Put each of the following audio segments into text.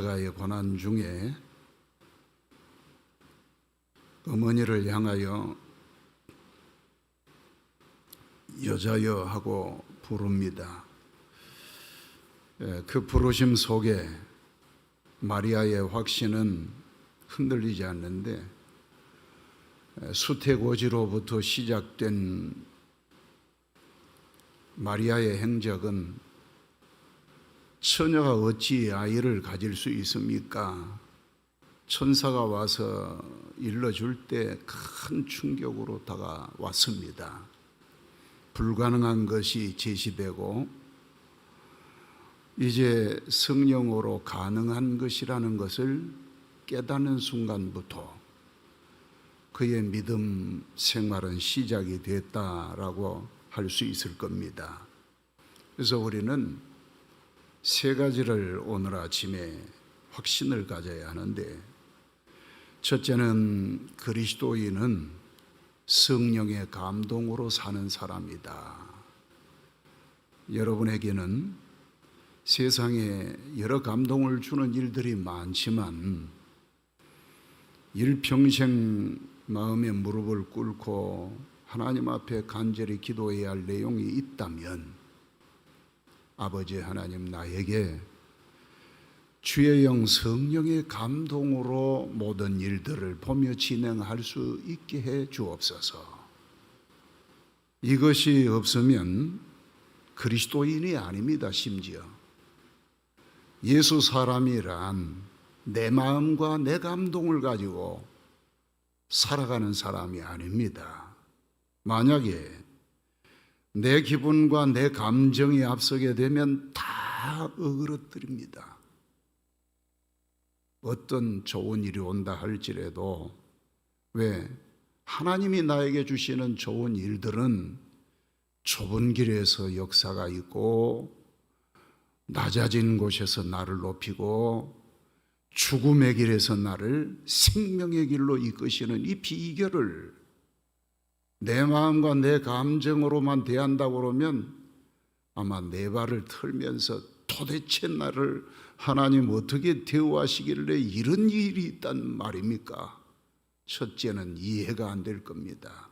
가의 고난 중에 어머니를 향하여 여자여 하고 부릅니다. 그 부르심 속에 마리아의 확신은 흔들리지 않는데, 수태고지로부터 시작된 마리아의 행적은 처녀가 어찌 아이를 가질 수 있습니까? 천사가 와서 일러줄 때 큰 충격으로 다가왔습니다. 불가능한 것이 제시되고 이제 성령으로 가능한 것이라는 것을 깨닫는 순간부터 그의 믿음 생활은 시작이 됐다라고 할 수 있을 겁니다. 그래서 우리는 세 가지를 오늘 아침에 확신을 가져야 하는데, 첫째는 그리스도인은 성령의 감동으로 사는 사람이다. 여러분에게는 세상에 여러 감동을 주는 일들이 많지만 일평생 마음의 무릎을 꿇고 하나님 앞에 간절히 기도해야 할 내용이 있다면, 아버지 하나님, 나에게 주의 영 성령의 감동으로 모든 일들을 보며 진행할 수 있게 해 주옵소서. 이것이 없으면 그리스도인이 아닙니다. 심지어 예수 사람이란 내 마음과 내 감동을 가지고 살아가는 사람이 아닙니다. 만약에 내 기분과 내 감정이 앞서게 되면 다 어그러뜨립니다. 어떤 좋은 일이 온다 할지라도, 왜? 하나님이 나에게 주시는 좋은 일들은 좁은 길에서 역사가 있고, 낮아진 곳에서 나를 높이고, 죽음의 길에서 나를 생명의 길로 이끄시는 이 비결을 내 마음과 내 감정으로만 대한다고 그러면 아마 내 발을 털면서 도대체 나를 하나님 어떻게 대우하시길래 이런 일이 있단 말입니까? 첫째는 이해가 안 될 겁니다.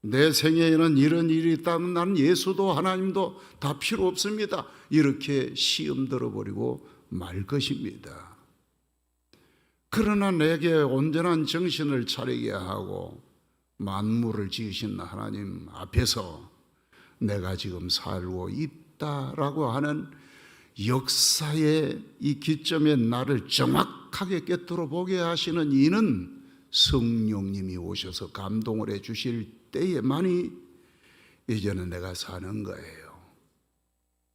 내 생애에는 이런 일이 있다면 나는 예수도 하나님도 다 필요 없습니다. 이렇게 시험 들어버리고 말 것입니다. 그러나 내게 온전한 정신을 차리게 하고 만물을 지으신 하나님 앞에서 내가 지금 살고 있다라고 하는 역사의 이 기점에 나를 정확하게 깨뜨려 보게 하시는 이는 성령님이 오셔서 감동을 해 주실 때에만이 이제는 내가 사는 거예요.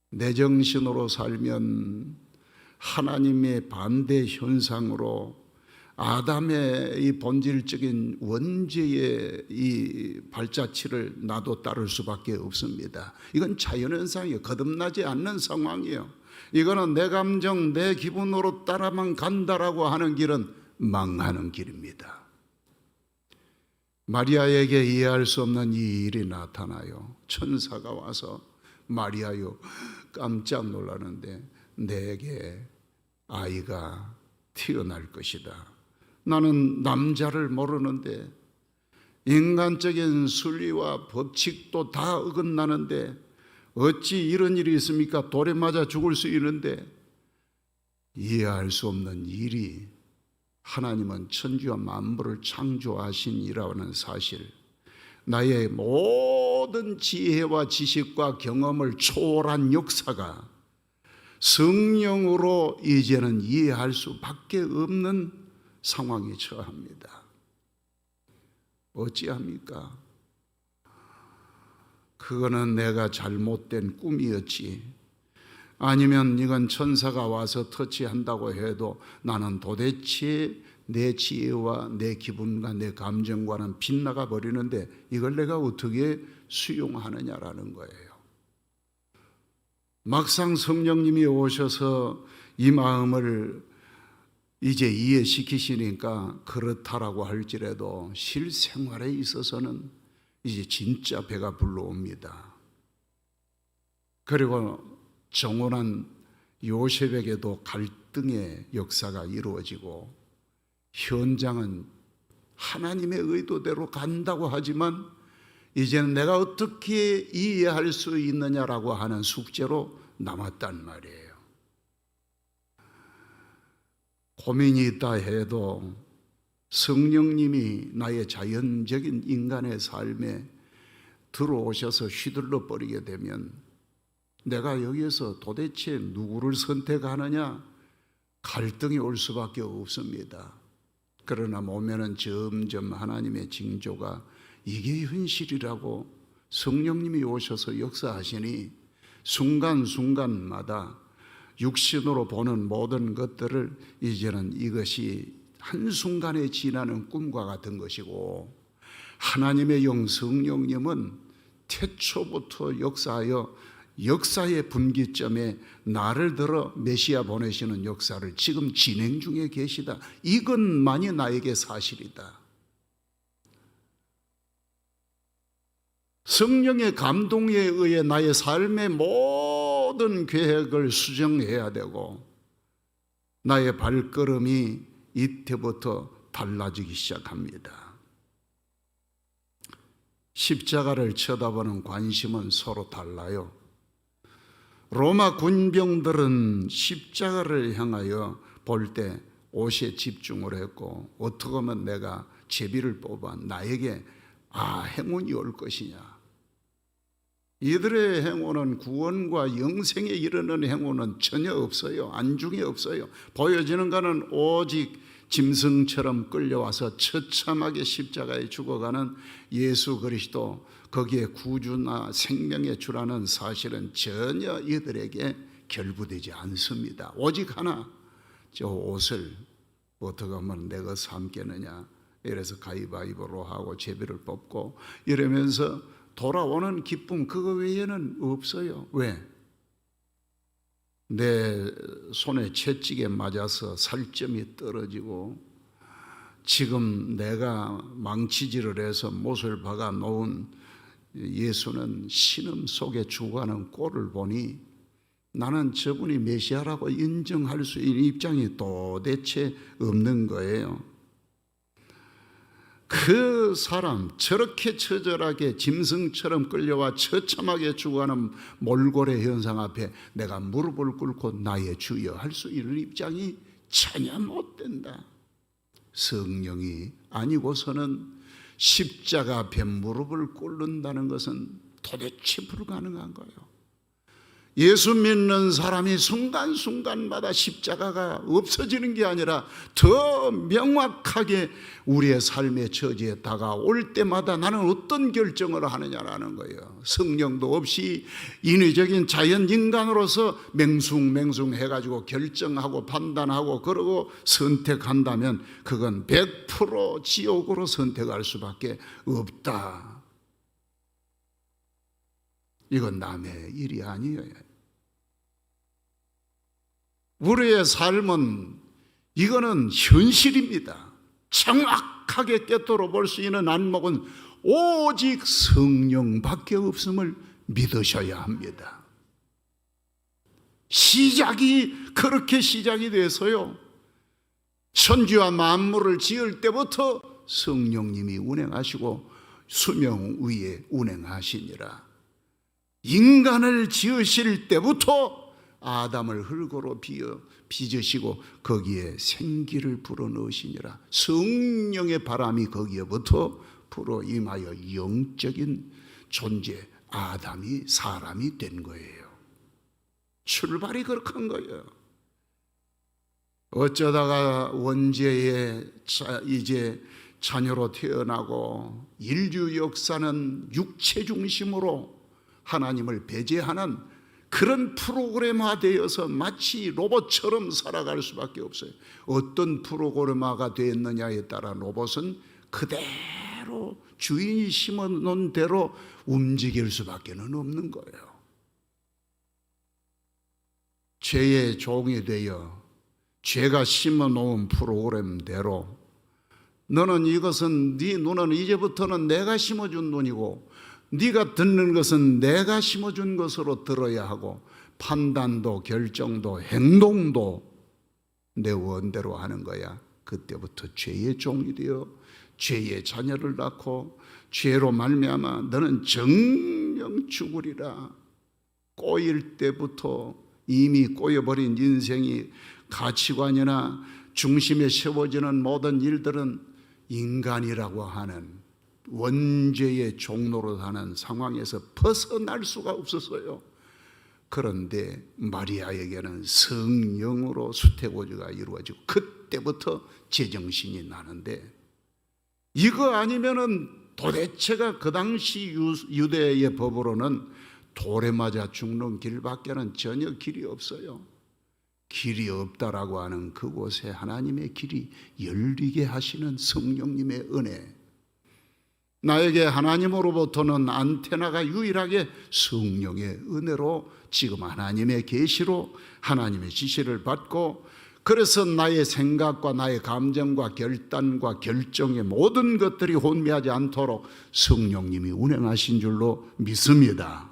내 정신으로 살면 하나님의 반대 현상으로 아담의 이 본질적인 원죄의 이 발자취를 나도 따를 수밖에 없습니다. 이건 자연현상이에요. 거듭나지 않는 상황이에요. 이거는 내 감정, 내 기분으로 따라만 간다라고 하는 길은 망하는 길입니다. 마리아에게 이해할 수 없는 이 일이 나타나요. 천사가 와서 마리아요, 깜짝 놀라는데 내게 아이가 태어날 것이다. 나는 남자를 모르는데 인간적인 순리와 법칙도 다 어긋나는데 어찌 이런 일이 있습니까? 돌에 맞아 죽을 수 있는데, 이해할 수 없는 일이 하나님은 천지와 만물을 창조하신 이라는 사실, 나의 모든 지혜와 지식과 경험을 초월한 역사가 성령으로 이제는 이해할 수밖에 없는 상황에 처합니다. 어찌합니까? 그거는 내가 잘못된 꿈이었지, 아니면 이건 천사가 와서 터치한다고 해도 나는 도대체 내 지혜와 내 기분과 내 감정과는 빗나가 버리는데 이걸 내가 어떻게 수용하느냐라는 거예요. 막상 성령님이 오셔서 이 마음을 이제 이해시키시니까 그렇다라고 할지라도 실생활에 있어서는 이제 진짜 배가 불러옵니다. 그리고 정원한 요셉에게도 갈등의 역사가 이루어지고 현장은 하나님의 의도대로 간다고 하지만 이제는 내가 어떻게 이해할 수 있느냐라고 하는 숙제로 남았단 말이에요. 고민이 있다 해도 성령님이 나의 자연적인 인간의 삶에 들어오셔서 휘둘러 버리게 되면 내가 여기에서 도대체 누구를 선택하느냐 갈등이 올 수밖에 없습니다. 그러나 보면은 점점 하나님의 징조가 이게 현실이라고 성령님이 오셔서 역사하시니 순간순간마다 육신으로 보는 모든 것들을 이제는 이것이 한순간에 지나는 꿈과 같은 것이고 하나님의 영 성령님은 태초부터 역사하여 역사의 분기점에 나를 들어 메시아 보내시는 역사를 지금 진행 중에 계시다. 이것만이 나에게 사실이다. 성령의 감동에 의해 나의 삶의 모든 계획을 수정해야 되고 나의 발걸음이 이때부터 달라지기 시작합니다. 십자가를 쳐다보는 관심은 서로 달라요. 로마 군병들은 십자가를 향하여 볼 때 옷에 집중을 했고 어떻게 하면 내가 제비를 뽑아 나에게 행운이 올 것이냐. 이들의 행운은 구원과 영생에 이르는 행운은 전혀 없어요. 안중에 없어요. 보여지는 것은 오직 짐승처럼 끌려와서 처참하게 십자가에 죽어가는 예수 그리스도, 거기에 구주나 생명의 주라는 사실은 전혀 이들에게 결부되지 않습니다. 오직 하나, 저 옷을 어떻게 하면 내가 삼겠느냐. 이래서 가위바위보로 하고 제비를 뽑고 이러면서 돌아오는 기쁨 그거 외에는 없어요. 왜? 내 손에 채찍에 맞아서 살점이 떨어지고 지금 내가 망치질을 해서 못을 박아 놓은 예수는 신음 속에 죽어가는 꼴을 보니 나는 저분이 메시아라고 인정할 수 있는 입장이 도대체 없는 거예요. 그 사람 저렇게 처절하게 짐승처럼 끌려와 처참하게 죽어가는 몰골의 현상 앞에 내가 무릎을 꿇고 나의 주여 할 수 있는 입장이 전혀 못 된다. 성령이 아니고서는 십자가 앞에 무릎을 꿇는다는 것은 도대체 불가능한 거예요. 예수 믿는 사람이 순간순간마다 십자가가 없어지는 게 아니라 더 명확하게 우리의 삶의 처지에 다가올 때마다 나는 어떤 결정을 하느냐라는 거예요. 성령도 없이 인위적인 자연 인간으로서 맹숭맹숭 해가지고 결정하고 판단하고 그러고 선택한다면 그건 100% 지옥으로 선택할 수밖에 없다. 이건 남의 일이 아니에요. 우리의 삶은 이거는 현실입니다. 정확하게 꿰뚫어 볼 수 있는 안목은 오직 성령밖에 없음을 믿으셔야 합니다. 시작이 그렇게 시작이 돼서요. 천지와 만물을 지을 때부터 성령님이 운행하시고 수명 위에 운행하시니라. 인간을 지으실 때부터 아담을 흙으로 빚으시고 거기에 생기를 불어넣으시니라. 성령의 바람이 거기에부터 불어 임하여 영적인 존재 아담이 사람이 된 거예요. 출발이 그렇게 한 거예요. 어쩌다가 원죄의 이제 자녀로 태어나고 인류 역사는 육체 중심으로 하나님을 배제하는 그런 프로그램화되어서 마치 로봇처럼 살아갈 수밖에 없어요. 어떤 프로그램화가 되었느냐에 따라 로봇은 그대로 주인이 심어놓은 대로 움직일 수밖에 없는 거예요. 죄의 종이 되어 죄가 심어놓은 프로그램대로 너는 이것은 네 눈은 이제부터는 내가 심어준 눈이고 네가 듣는 것은 내가 심어준 것으로 들어야 하고 판단도 결정도 행동도 내 원대로 하는 거야. 그때부터 죄의 종이 되어 죄의 자녀를 낳고 죄로 말미암아 너는 정령 죽으리라. 꼬일 때부터 이미 꼬여버린 인생이 가치관이나 중심에 세워지는 모든 일들은 인간이라고 하는 원죄의 종로로 사는 상황에서 벗어날 수가 없었어요. 그런데 마리아에게는 성령으로 수태고지가 이루어지고 그때부터 제정신이 나는데, 이거 아니면은 도대체가 그 당시 유대의 법으로는 돌에 맞아 죽는 길밖에는 전혀 길이 없어요. 길이 없다라고 하는 그곳에 하나님의 길이 열리게 하시는 성령님의 은혜, 나에게 하나님으로부터는 안테나가 유일하게 성령의 은혜로 지금 하나님의 계시로 하나님의 지시를 받고, 그래서 나의 생각과 나의 감정과 결단과 결정의 모든 것들이 혼미하지 않도록 성령님이 운행하신 줄로 믿습니다.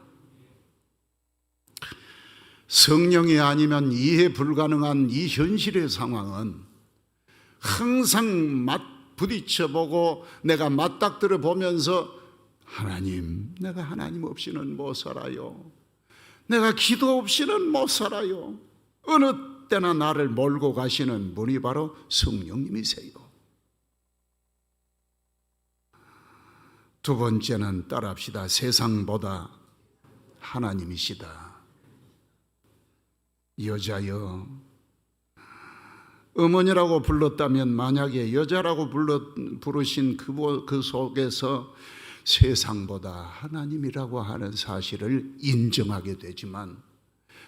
성령이 아니면 이해 불가능한 이 현실의 상황은 항상 부딪혀보고 내가 맞닥뜨려 보면서 하나님, 내가 하나님 없이는 못 살아요. 내가 기도 없이는 못 살아요. 어느 때나 나를 몰고 가시는 분이 바로 성령님이세요. 두 번째는 따라합시다. 세상보다 하나님이시다. 여자여, 어머니라고 불렀다면 만약에 여자라고 부르신 그 속에서 세상보다 하나님이라고 하는 사실을 인정하게 되지만,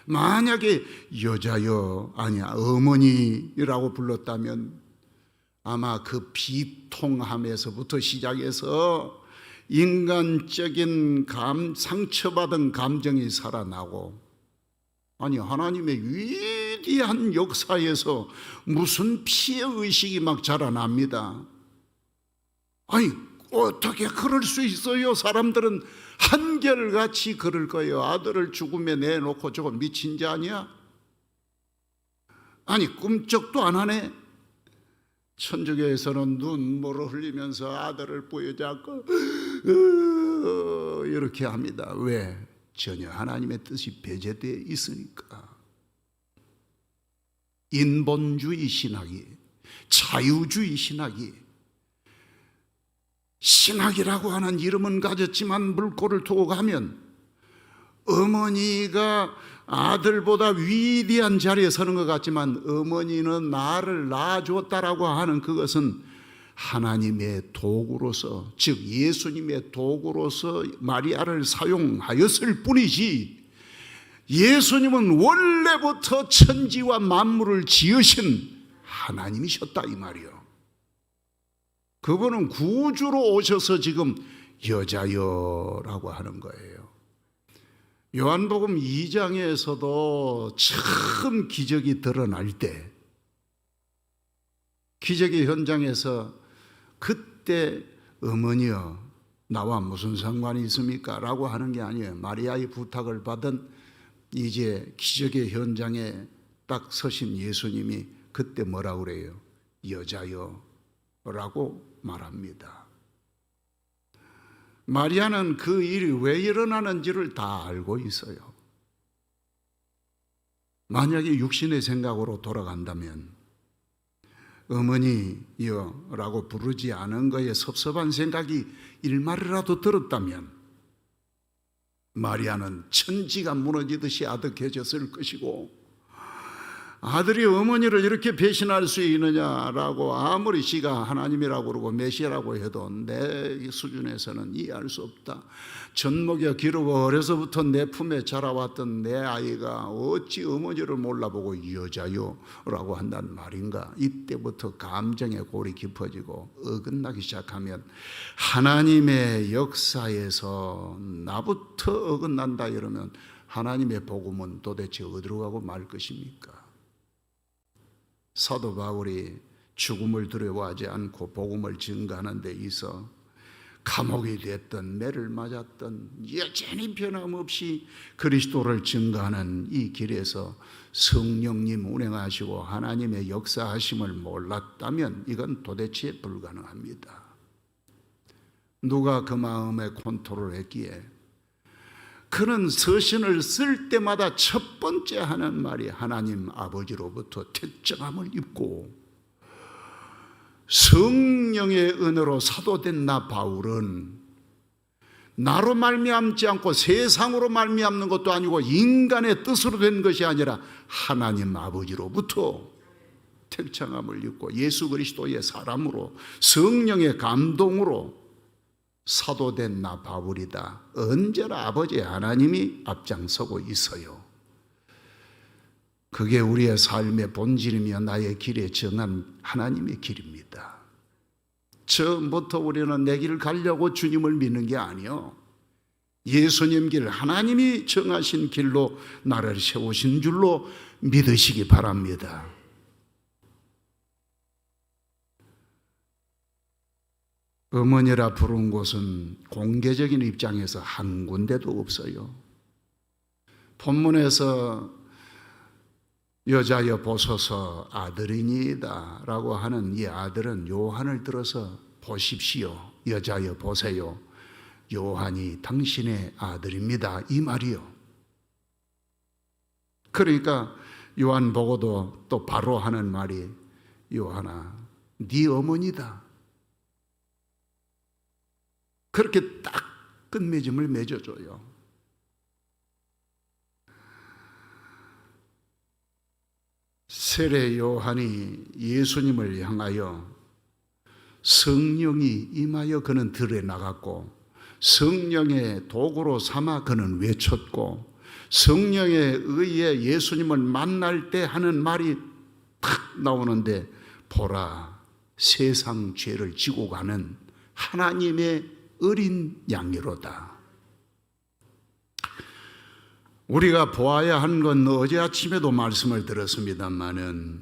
만약에 여자여 아니야 어머니라고 불렀다면 아마 그 비통함에서부터 시작해서 인간적인 상처받은 감정이 살아나고, 아니 하나님의 위대한 역사에서 무슨 피해의식이 막 자라납니다. 아니 어떻게 그럴 수 있어요? 사람들은 한결같이 그럴 거예요. 아들을 죽음에 내놓고 저거 미친 자 아니야? 아니 꿈쩍도 안 하네. 천주교에서는 눈물을 흘리면서 아들을 부여잡고 이렇게 합니다. 왜? 전혀 하나님의 뜻이 배제되어 있으니까. 인본주의 신학이, 자유주의 신학이, 신학이라고 하는 이름은 가졌지만 물꼬를 두고 가면 어머니가 아들보다 위대한 자리에 서는 것 같지만 어머니는 나를 낳아줬다라고 하는 그것은 하나님의 도구로서, 즉 예수님의 도구로서 마리아를 사용하였을 뿐이지, 예수님은 원래부터 천지와 만물을 지으신 하나님이셨다 이 말이요. 그분은 구주로 오셔서 지금 여자여라고 하는 거예요. 요한복음 2장에서도 처음 기적이 드러날 때, 기적의 현장에서 그때 어머니여 나와 무슨 상관이 있습니까? 라고 하는 게 아니에요. 마리아의 부탁을 받은 이제 기적의 현장에 딱 서신 예수님이 그때 뭐라고 그래요? 여자여 라고 말합니다. 마리아는 그 일이 왜 일어나는지를 다 알고 있어요. 만약에 육신의 생각으로 돌아간다면 어머니여 라고 부르지 않은 거에 섭섭한 생각이 일말이라도 들었다면 마리아는 천지가 무너지듯이 아득해졌을 것이고, 아들이 어머니를 이렇게 배신할 수 있느냐라고 아무리 지가 하나님이라고 그러고 메시아라고 해도 내 수준에서는 이해할 수 없다. 젖먹여 기르고 어려서부터 내 품에 자라왔던 내 아이가 어찌 어머니를 몰라보고 여자요 라고 한다는 말인가. 이때부터 감정의 골이 깊어지고 어긋나기 시작하면 하나님의 역사에서 나부터 어긋난다 이러면 하나님의 복음은 도대체 어디로 가고 말 것입니까? 사도 바울이 죽음을 두려워하지 않고 복음을 증거하는 데 있어 감옥이 됐던 매를 맞았던 여전히 변함없이 그리스도를 증거하는 이 길에서 성령님 운행하시고 하나님의 역사하심을 몰랐다면 이건 도대체 불가능합니다. 누가 그 마음에 컨트롤했기에 그는 서신을 쓸 때마다 첫 번째 하는 말이 하나님 아버지로부터 택정함을 입고 성령의 은혜로 사도된 나 바울은 나로 말미암지 않고 세상으로 말미암는 것도 아니고 인간의 뜻으로 된 것이 아니라 하나님 아버지로부터 택정함을 입고 예수 그리스도의 사람으로 성령의 감동으로 사도된 나 바울이다. 언제나 아버지 하나님이 앞장서고 있어요. 그게 우리의 삶의 본질이며 나의 길에 정한 하나님의 길입니다. 처음부터 우리는 내 길을 가려고 주님을 믿는 게 아니요, 예수님 길, 하나님이 정하신 길로 나를 세우신 줄로 믿으시기 바랍니다. 어머니라 부른 곳은 공개적인 입장에서 한 군데도 없어요. 본문에서 여자여 보소서 아들이니이다 라고 하는 이 아들은 요한을 들어서 보십시오, 여자여 보세요, 요한이 당신의 아들입니다, 이 말이요. 그러니까 요한 보고도 또 바로 하는 말이 요한아 네 어머니다. 그렇게 딱 끝맺음을 맺어줘요. 세례 요한이 예수님을 향하여 성령이 임하여 그는 들에 나갔고 성령의 도구로 삼아 그는 외쳤고 성령에 의해 예수님을 만날 때 하는 말이 탁 나오는데 보라 세상 죄를 지고 가는 하나님의 어린 양이로다. 우리가 보아야 한 건 어제 아침에도 말씀을 들었습니다마는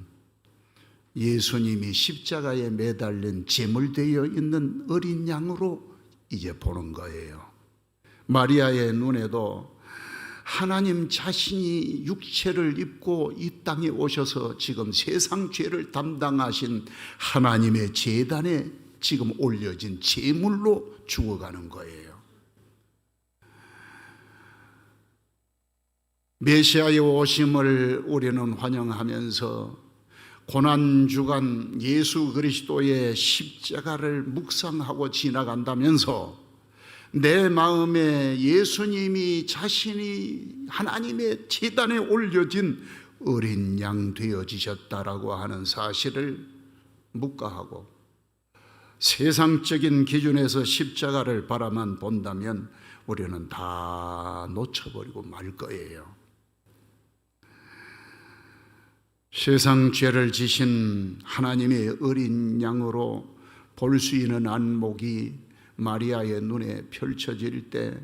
예수님이 십자가에 매달린 제물되어 있는 어린 양으로 이제 보는 거예요. 마리아의 눈에도 하나님 자신이 육체를 입고 이 땅에 오셔서 지금 세상 죄를 담당하신 하나님의 제단에 지금 올려진 제물로 죽어가는 거예요. 메시아의 오심을 우리는 환영하면서 고난주간 예수 그리스도의 십자가를 묵상하고 지나간다면서 내 마음에 예수님이 자신이 하나님의 제단에 올려진 어린 양 되어지셨다라고 하는 사실을 묵과하고 세상적인 기준에서 십자가를 바라만 본다면 우리는 다 놓쳐버리고 말 거예요. 세상 죄를 지신 하나님의 어린 양으로 볼 수 있는 안목이 마리아의 눈에 펼쳐질 때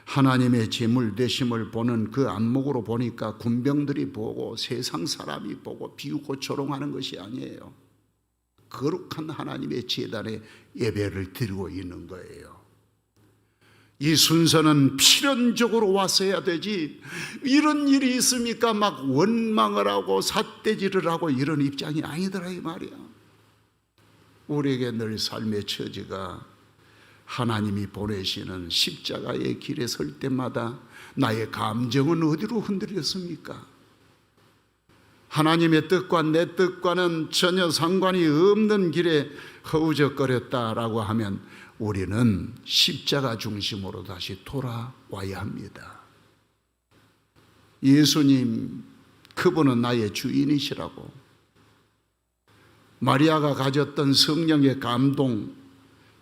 하나님의 제물 되심을 보는 그 안목으로 보니까 군병들이 보고 세상 사람이 보고 비웃고 조롱하는 것이 아니에요. 거룩한 하나님의 제단에 예배를 드리고 있는 거예요. 이 순서는 필연적으로 왔어야 되지 이런 일이 있습니까? 막 원망을 하고 삿대질을 하고 이런 입장이 아니더라 이 말이야. 우리에게 늘 삶의 처지가 하나님이 보내시는 십자가의 길에 설 때마다 나의 감정은 어디로 흔들렸습니까? 하나님의 뜻과 내 뜻과는 전혀 상관이 없는 길에 허우적거렸다라고 하면 우리는 십자가 중심으로 다시 돌아와야 합니다. 예수님, 그분은 나의 주인이시라고. 마리아가 가졌던 성령의 감동,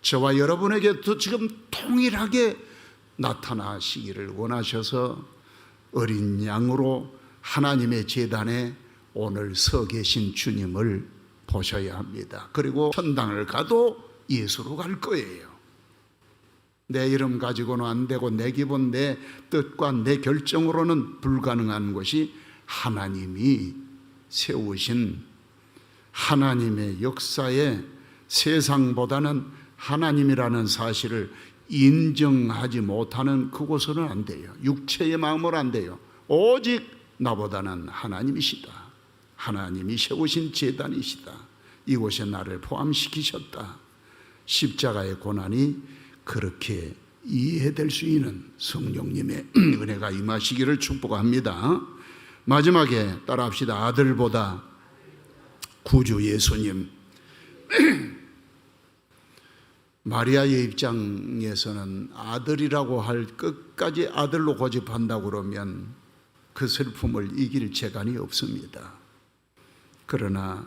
저와 여러분에게도 지금 동일하게 나타나시기를 원하셔서 어린 양으로 하나님의 제단에 오늘 서 계신 주님을 보셔야 합니다. 그리고 천당을 가도 예수로 갈 거예요. 내 이름 가지고는 안 되고 내 기분, 내 뜻과 내 결정으로는 불가능한 것이 하나님이 세우신 하나님의 역사에 세상보다는 하나님이라는 사실을 인정하지 못하는 그곳은 안 돼요. 육체의 마음으로 안 돼요. 오직 나보다는 하나님이시다. 하나님이 세우신 제단이시다. 이곳에 나를 포함시키셨다. 십자가의 고난이 그렇게 이해될 수 있는 성령님의 은혜가 임하시기를 축복합니다. 마지막에 따라합시다. 아들보다 구주 예수님. 마리아의 입장에서는 아들이라고 할 끝까지 아들로 고집한다고 그러면 그 슬픔을 이길 재간이 없습니다. 그러나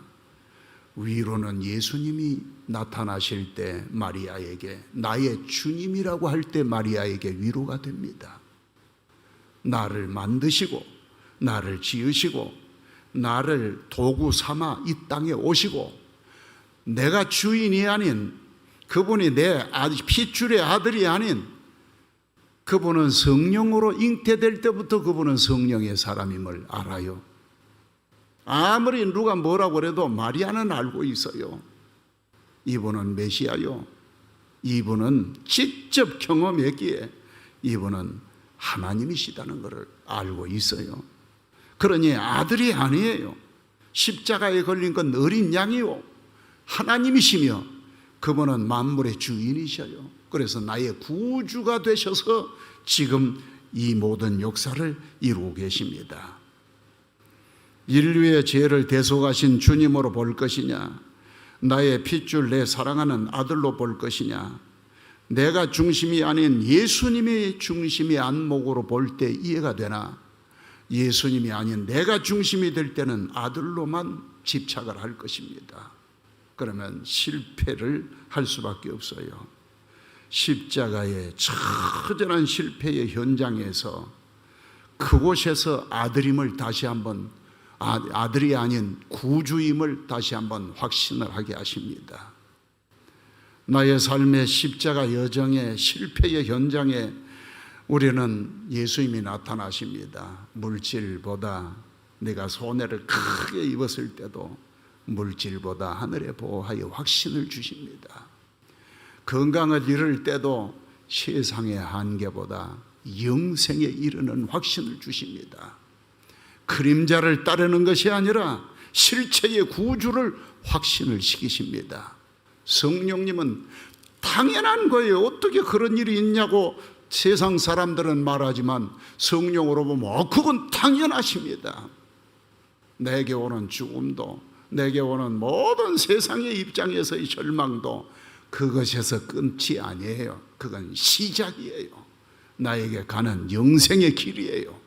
위로는 예수님이 나타나실 때 마리아에게, 나의 주님이라고 할 때 마리아에게 위로가 됩니다. 나를 만드시고 나를 지으시고 나를 도구 삼아 이 땅에 오시고 내가 주인이 아닌 그분이 내 핏줄의 아들이 아닌 그분은 성령으로 잉태될 때부터 그분은 성령의 사람임을 알아요. 아무리 누가 뭐라고 그래도 마리아는 알고 있어요. 이분은 메시아요. 이분은 직접 경험했기에 이분은 하나님이시다는 것을 알고 있어요. 그러니 아들이 아니에요. 십자가에 걸린 건 어린 양이요, 하나님이시며 그분은 만물의 주인이셔요. 그래서 나의 구주가 되셔서 지금 이 모든 역사를 이루고 계십니다. 인류의 죄를 대속하신 주님으로 볼 것이냐, 나의 핏줄 내 사랑하는 아들로 볼 것이냐, 내가 중심이 아닌 예수님이 중심이 안목으로 볼 때 이해가 되나, 예수님이 아닌 내가 중심이 될 때는 아들로만 집착을 할 것입니다. 그러면 실패를 할 수밖에 없어요. 십자가의 처절한 실패의 현장에서 그곳에서 아들임을 다시 한번, 아들이 아닌 구주임을 다시 한번 확신을 하게 하십니다. 나의 삶의 십자가 여정의 실패의 현장에 우리는 예수님이 나타나십니다. 물질보다, 내가 손해를 크게 입었을 때도 물질보다 하늘에 보호하여 확신을 주십니다. 건강을 잃을 때도 세상의 한계보다 영생에 이르는 확신을 주십니다. 그림자를 따르는 것이 아니라 실체의 구주를 확신을 시키십니다. 성령님은 당연한 거예요. 어떻게 그런 일이 있냐고 세상 사람들은 말하지만 성령으로 보면 그건 당연하십니다. 내게 오는 죽음도, 내게 오는 모든 세상의 입장에서의 절망도 그것에서 끊지 아니에요. 그건 시작이에요. 나에게 가는 영생의 길이에요.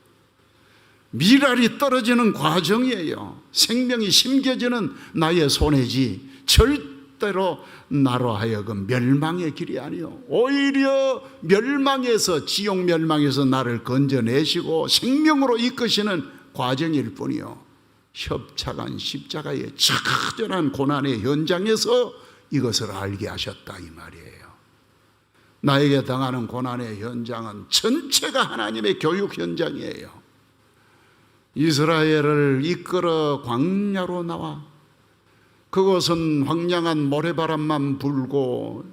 미랄이 떨어지는 과정이에요. 생명이 심겨지는 나의 손해지 절대로 나로 하여금 멸망의 길이 아니요, 오히려 멸망에서, 지옥 멸망에서 나를 건져내시고 생명으로 이끄시는 과정일 뿐이요, 협착한 십자가의 처절한 고난의 현장에서 이것을 알게 하셨다 이 말이에요. 나에게 당하는 고난의 현장은 전체가 하나님의 교육 현장이에요. 이스라엘을 이끌어 광야로 나와 그것은 황량한 모래바람만 불고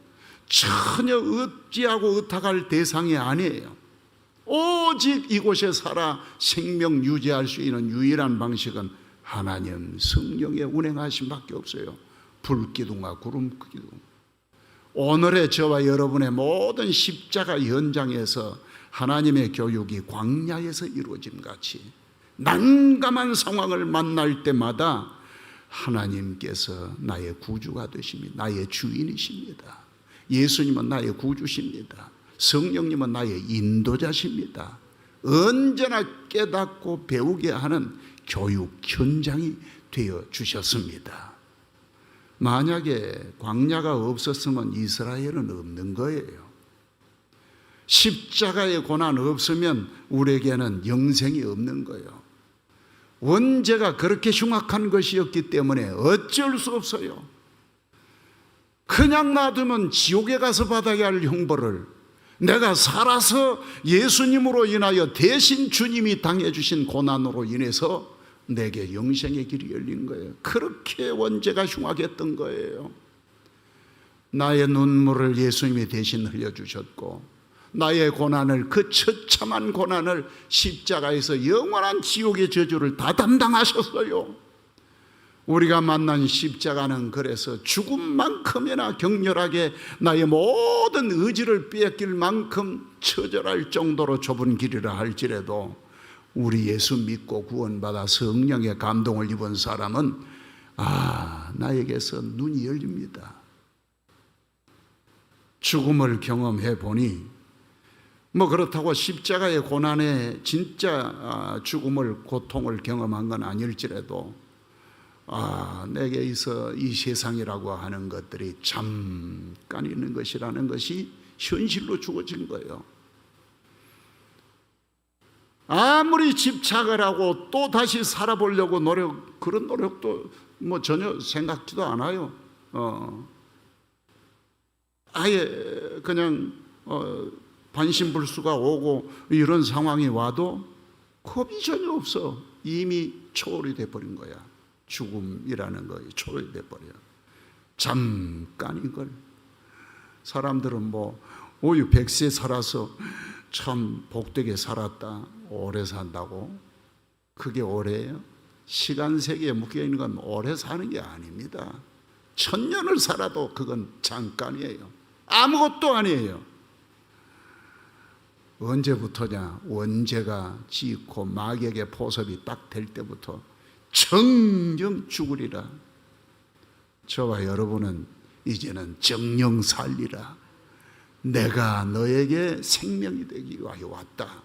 전혀 의지하고 의탁할 대상이 아니에요. 오직 이곳에 살아 생명 유지할 수 있는 유일한 방식은 하나님 성령의 운행하심밖에 없어요. 불기둥과 구름기둥. 오늘의 저와 여러분의 모든 십자가 현장에서 하나님의 교육이 광야에서 이루어짐 같이 난감한 상황을 만날 때마다 하나님께서 나의 구주가 되십니다. 나의 주인이십니다. 예수님은 나의 구주십니다. 성령님은 나의 인도자십니다. 언제나 깨닫고 배우게 하는 교육 현장이 되어 주셨습니다. 만약에 광야가 없었으면 이스라엘은 없는 거예요. 십자가의 고난 없으면 우리에게는 영생이 없는 거예요. 원죄가 그렇게 흉악한 것이었기 때문에 어쩔 수 없어요. 그냥 놔두면 지옥에 가서 받아야 할 형벌을 내가 살아서 예수님으로 인하여 대신 주님이 당해주신 고난으로 인해서 내게 영생의 길이 열린 거예요. 그렇게 원죄가 흉악했던 거예요. 나의 눈물을 예수님이 대신 흘려주셨고, 나의 고난을, 그 처참한 고난을 십자가에서 영원한 지옥의 저주를 다 담당하셨어요. 우리가 만난 십자가는 그래서 죽음만큼이나 격렬하게 나의 모든 의지를 빼앗길 만큼 처절할 정도로 좁은 길이라 할지라도, 우리 예수 믿고 구원받아 성령의 감동을 입은 사람은 나에게서 눈이 열립니다. 죽음을 경험해 보니, 그렇다고 십자가의 고난에 진짜 죽음을, 고통을 경험한 건 아닐지라도 내게 있어 이 세상이라고 하는 것들이 잠깐 있는 것이라는 것이 현실로 주어진 거예요. 아무리 집착을 하고 또 다시 살아보려고 그런 노력도 전혀 생각지도 않아요. 아예 그냥 반신불수가 오고 이런 상황이 와도 겁이 전혀 없어. 이미 초월이 돼버린 거야. 죽음이라는 거에 초월이 돼버려. 잠깐인걸. 사람들은 5, 100세 살아서 참 복되게 살았다, 오래 산다고. 그게 오래예요? 시간 세계에 묶여있는 건 오래 사는 게 아닙니다. 1000년을 살아도 그건 잠깐이에요. 아무것도 아니에요. 언제부터냐? 원죄가 짓고 마귀에게 포섭이 딱 될 때부터 정령 죽으리라. 저와 여러분은 이제는 정령 살리라. 내가 너에게 생명이 되기 위하여 왔다.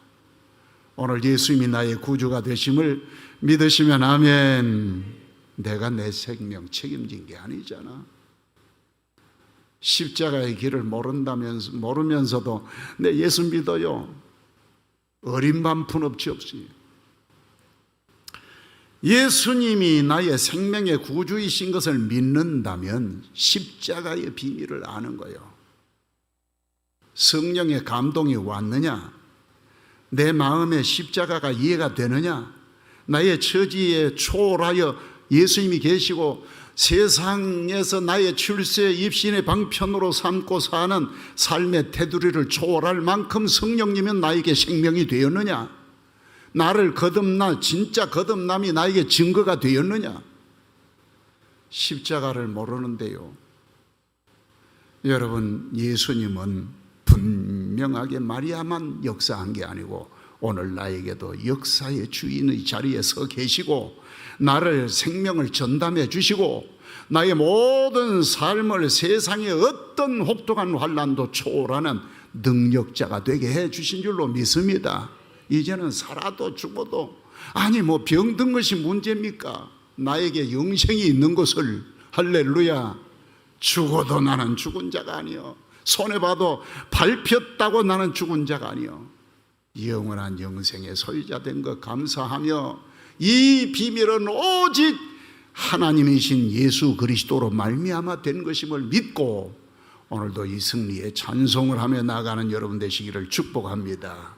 오늘 예수님이 나의 구주가 되심을 믿으시면 아멘. 내가 내 생명 책임진 게 아니잖아. 십자가의 길을 모르면서도 내 예수 믿어요. 어린 밤 푼없이 없이. 예수님이 나의 생명의 구주이신 것을 믿는다면 십자가의 비밀을 아는 거예요. 성령의 감동이 왔느냐? 내 마음에 십자가가 이해가 되느냐? 나의 처지에 초월하여 예수님이 계시고 세상에서 나의 출세 입신의 방편으로 삼고 사는 삶의 테두리를 초월할 만큼 성령님은 나에게 생명이 되었느냐? 나를 진짜 거듭남이 나에게 증거가 되었느냐? 십자가를 모르는데요. 여러분, 예수님은 분명하게 마리아만 역사한 게 아니고 오늘 나에게도 역사의 주인의 자리에 서 계시고 나를 생명을 전담해 주시고 나의 모든 삶을 세상의 어떤 혹독한 환난도 초월하는 능력자가 되게 해 주신 줄로 믿습니다. 이제는 살아도 죽어도 병든 것이 문제입니까? 나에게 영생이 있는 것을, 할렐루야, 죽어도 나는 죽은 자가 아니요, 손해봐도 밟혔다고 나는 죽은 자가 아니요, 영원한 영생의 소유자 된 것 감사하며 이 비밀은 오직 하나님이신 예수 그리스도로 말미암아 된 것임을 믿고 오늘도 이 승리에 찬송을 하며 나아가는 여러분 되시기를 축복합니다.